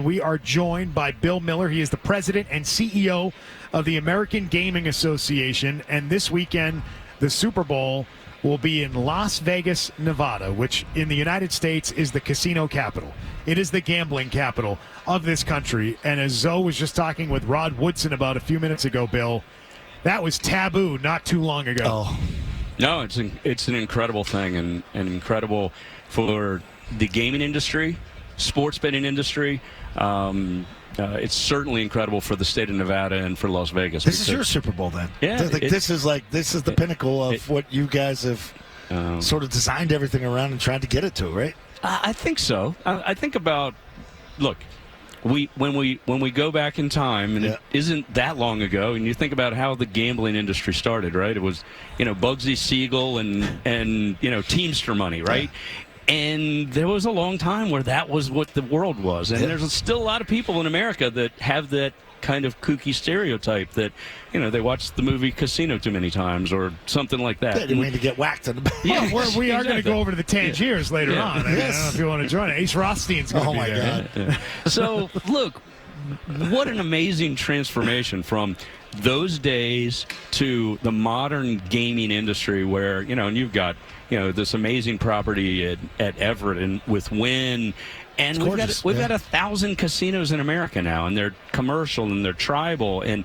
We are joined by Bill Miller. He is the president and CEO of the American Gaming Association. And this weekend, the Super Bowl will be in Las Vegas, Nevada, which in the United States is the casino capital. It is the gambling capital of this country. And as Zoe was just talking with Rod Woodson about a few minutes ago, Bill, that was taboo not too long ago. Oh. No, it's an incredible thing and incredible for the gaming industry, sports betting industry. It's certainly incredible for the state of Nevada and for Las Vegas. This is your Super Bowl, then. Yeah, this is the pinnacle of what you guys have sort of designed everything around and tried to get it to, right? I think so. I think about when we go back in time, and it isn't that long ago, and you think about how the gambling industry started, right? It was Bugsy Siegel and Teamster money, right? Yeah. And there was a long time where that was what the world was. And there's still a lot of people in America that have that kind of kooky stereotype that, they watched the movie Casino too many times or something like that. They didn't mean to get whacked in the back. Yeah, we are going to go over to the Tangiers later on. I don't know if you want to join. Ace Rothstein's going to be there. Oh, my God. So, look, what an amazing transformation from those days to the modern gaming industry where, and you've got, this amazing property at Everett and with Wynn. And we've got 1,000 casinos in America now, and they're commercial and they're tribal. And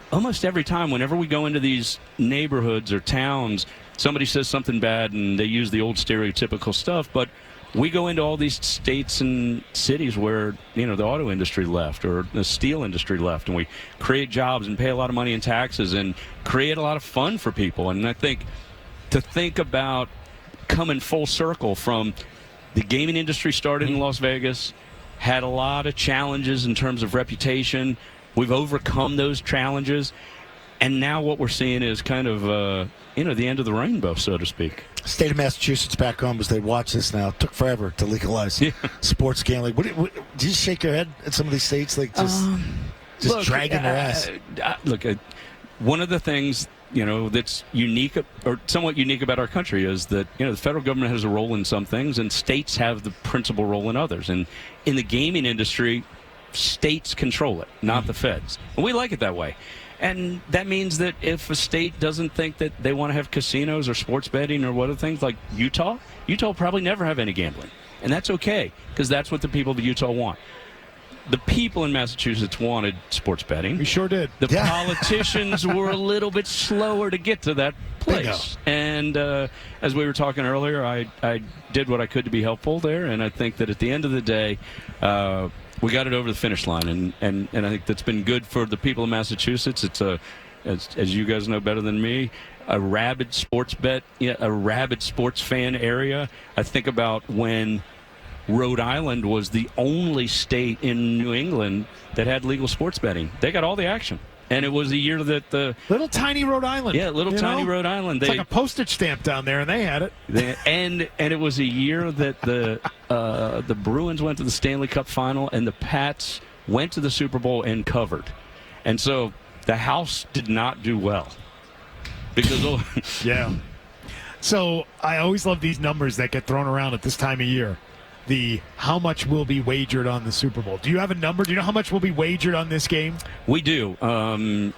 almost every time, whenever we go into these neighborhoods or towns, somebody says something bad and they use the old stereotypical stuff. But we go into all these states and cities where, the auto industry left or the steel industry left, and we create jobs and pay a lot of money in taxes and create a lot of fun for people. And I think to think about coming full circle from the gaming industry started in Las Vegas, had a lot of challenges in terms of reputation. We've overcome those challenges. And now what we're seeing is kind of, the end of the rainbow, so to speak. State of Massachusetts back home as they watch this now. It took forever to legalize sports gambling. Do you shake your head at some of these states, like just dragging their ass? One of the things, that's unique or somewhat unique about our country is that, the federal government has a role in some things and states have the principal role in others. And in the gaming industry, states control it, not the feds. And we like it that way. And that means that if a state doesn't think that they want to have casinos or sports betting or what other things like Utah will probably never have any gambling. And that's okay, because that's what the people of Utah want. The people in Massachusetts wanted sports betting. We sure did. The politicians were a little bit slower to get to that place. And as we were talking earlier, I did what I could to be helpful there. And I think that at the end of the day, we got it over the finish line. And I think that's been good for the people of Massachusetts. It's as you guys know better than me, a rabid sports fan area. I think about when Rhode Island was the only state in New England that had legal sports betting. They got all the action. And it was a year that the... Little tiny Rhode Island. Yeah, tiny Rhode Island. It's like a postage stamp down there, and they had it. And it was a year that the Bruins went to the Stanley Cup final, and the Pats went to the Super Bowl and covered. And so the house did not do well. Because... Yeah. So I always love these numbers that get thrown around at this time of year. How much will be wagered on the Super Bowl? Do you have a number? Do you know how much will be wagered on this game? We do. And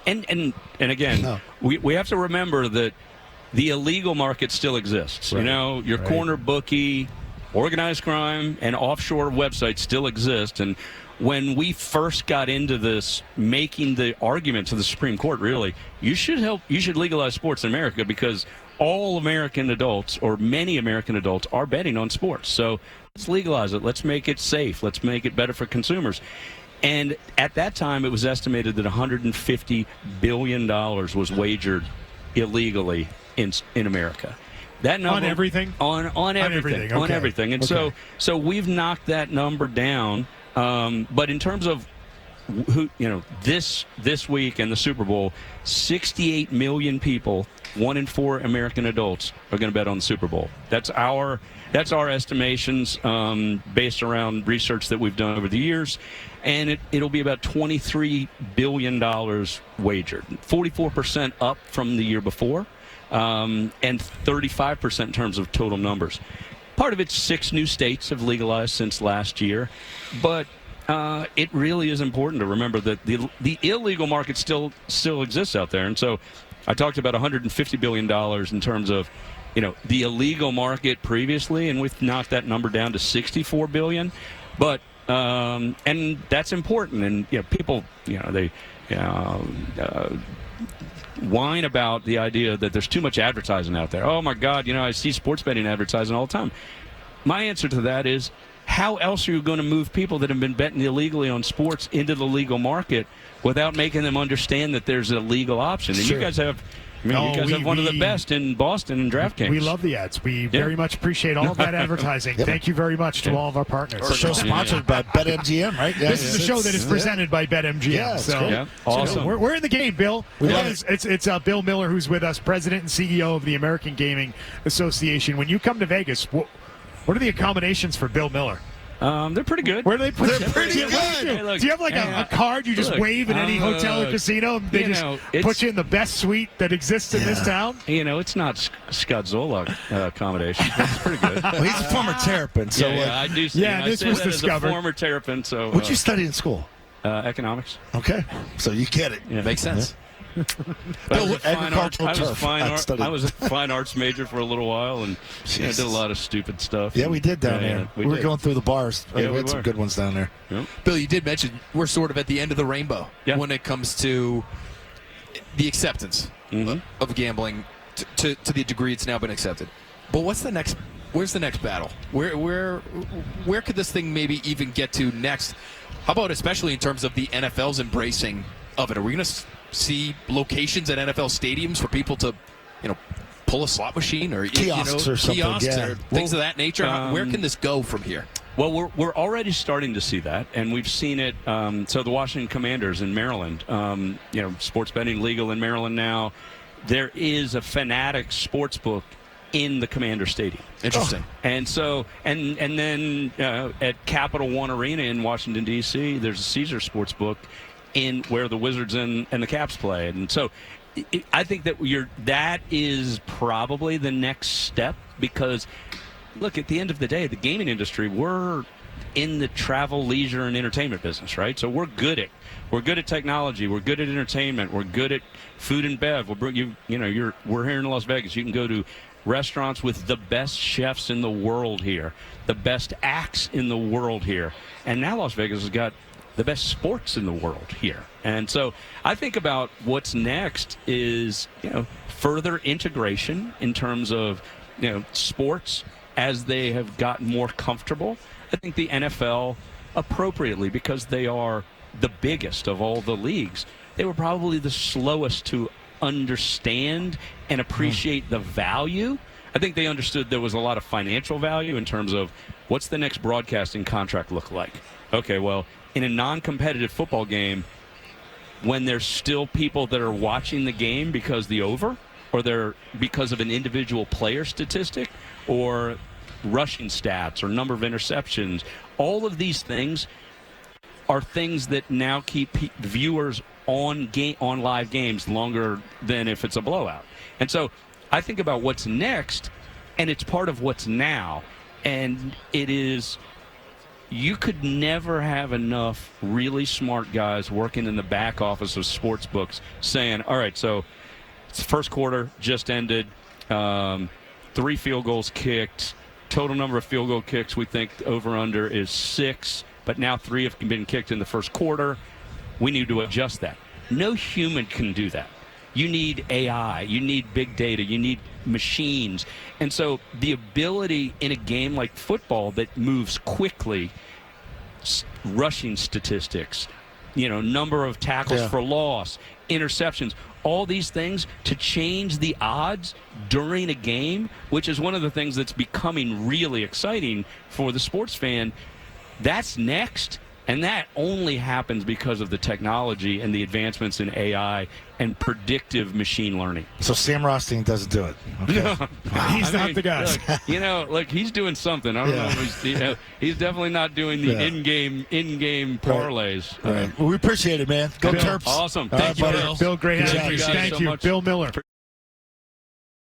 again, we have to remember that the illegal market still exists. Right. Your corner bookie, organized crime, and offshore websites still exist. And when we first got into this, making the argument to the Supreme Court, really, you should legalize sports in America because all American adults, or many American adults, are betting on sports. So let's legalize it. Let's make it safe. Let's make it better for consumers. And at that time, it was estimated that $150 billion was wagered illegally in America. That number, on everything? On everything. Okay. On everything. And so we've knocked that number down. But in terms of this week and the Super Bowl, 68 million people, 1 in 4 American adults, are going to bet on the Super Bowl. That's our estimations based around research that we've done over the years, and it'll be about $23 billion wagered, 44% up from the year before, and 35% in terms of total numbers. Part of it's 6 new states have legalized since last year, but it really is important to remember that the illegal market still exists out there. And so I talked about $150 billion in terms of, the illegal market previously, and we've knocked that number down to $64 billion. But and that's important. And people, they whine about the idea that there's too much advertising out there. Oh my God, I see sports betting advertising all the time. My answer to that is, how else are you going to move people that have been betting illegally on sports into the legal market without making them understand that there's a legal option? And Sure. you guys have. You guys have one of the best in Boston in DraftKings. We love the ads. We very much appreciate all of that advertising. Yep. Thank you very much to all of our partners. The show sponsored by BetMGM, right? This is a show that is presented by BetMGM. Yeah, awesome. We're in the game, Bill. It's Bill Miller who's with us, President and CEO of the American Gaming Association. When you come to Vegas, what are the accommodations for Bill Miller? They're pretty good. Where do they put you? They're pretty good. Hey, look, do you have like a card you just wave in any hotel or casino? And they just put you in the best suite that exists in this town? It's not Scott Zolak accommodation. It's pretty good. Well, he's a former Terrapin. So I do. This was discovered. As a former Terrapin. So what'd you study in school? Economics. Okay, so you get it. Yeah. Makes sense. I was a fine arts major for a little while, and I did a lot of stupid stuff. Yeah, we did down there. We were going through the bars. Yeah, we had some good ones down there. Yep. Bill, you did mention we're sort of at the end of the rainbow when it comes to the acceptance of gambling to the degree it's now been accepted. But what's the next? Where's the next battle? Where could this thing maybe even get to next? How about especially in terms of the NFL's embracing of it? Are we going to see locations at NFL stadiums for people to, pull a slot machine or kiosks or something, or things of that nature? Where can this go from here? Well, we're already starting to see that, and we've seen it. So the Washington Commanders in Maryland, sports betting legal in Maryland now. There is a Fanatic sportsbook in the Commander Stadium. Interesting. And so, and then at Capital One Arena in Washington D.C., there's a Caesar sportsbook in where the Wizards and the Caps play. And so I think that is probably the next step, because look, at the end of the day, the gaming industry, we're in the travel, leisure, and entertainment business, right? So we're good at technology, we're good at entertainment, we're good at food and bev. We're here in Las Vegas. You can go to restaurants with the best chefs in the world here, the best acts in the world here. And now Las Vegas has got the best sports in the world here. And so I think about what's next is, further integration in terms of, sports as they have gotten more comfortable. I think the NFL, appropriately, because they are the biggest of all the leagues, they were probably the slowest to understand and appreciate the value. I think they understood there was a lot of financial value in terms of what's the next broadcasting contract look like. Okay, well, in a non-competitive football game, when there's still people that are watching the game because because of an individual player statistic or rushing stats or number of interceptions, all of these things are things that now keep viewers on live games longer than if it's a blowout. And so I think about what's next, and it's part of what's now. And it is, you could never have enough really smart guys working in the back office of sports books saying, all right, so it's the first quarter just ended, 3 field goals kicked, total number of field goal kicks we think over under is 6, but now 3 have been kicked in the first quarter. We need to adjust that. No human can do that. You need AI, you need big data, you need machines. And so the ability in a game like football that moves quickly, rushing statistics, number of tackles for loss, interceptions, all these things to change the odds during a game, which is one of the things that's becoming really exciting for the sports fan. That's next. And that only happens because of the technology and the advancements in AI and predictive machine learning. So Sam Rothstein doesn't do it. Okay. He's not the guy. Look, he's doing something. I don't know if he's definitely not doing the in-game parlays. Right. Well, we appreciate it, man. Go Bill, Terps. Awesome. Thank Thank you, buddy. Bill. Bill, great having you. Thank you guys Thank so you. much. Bill Miller.